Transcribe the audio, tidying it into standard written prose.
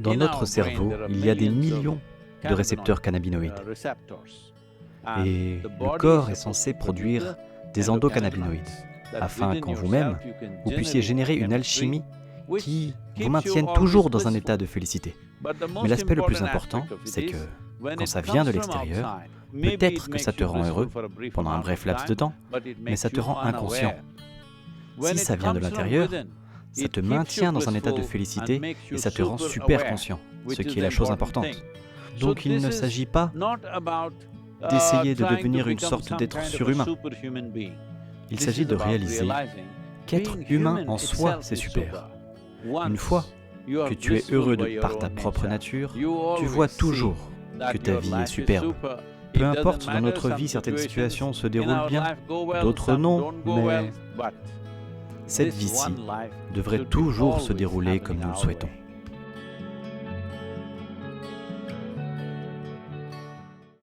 Dans notre cerveau, il y a des millions de récepteurs cannabinoïdes. Et le corps est censé produire des endocannabinoïdes, afin qu'en vous-même, vous puissiez générer une alchimie qui vous maintienne toujours dans un état de félicité. Mais l'aspect le plus important, c'est que, quand ça vient de l'extérieur, peut-être que ça te rend heureux pendant un bref laps de temps, mais ça te rend inconscient. Si ça vient de l'intérieur, ça te maintient dans un état de félicité et ça te rend super conscient, ce qui est la chose importante. Donc il ne s'agit pas d'essayer de devenir une sorte d'être surhumain. Il s'agit de réaliser qu'être humain en soi, c'est super. Une fois que tu es heureux par ta propre nature, tu vois toujours que ta vie est superbe. Peu importe, dans notre vie, certaines situations se déroulent bien, d'autres non, mais cette vie-ci devrait toujours se dérouler comme nous le souhaitons.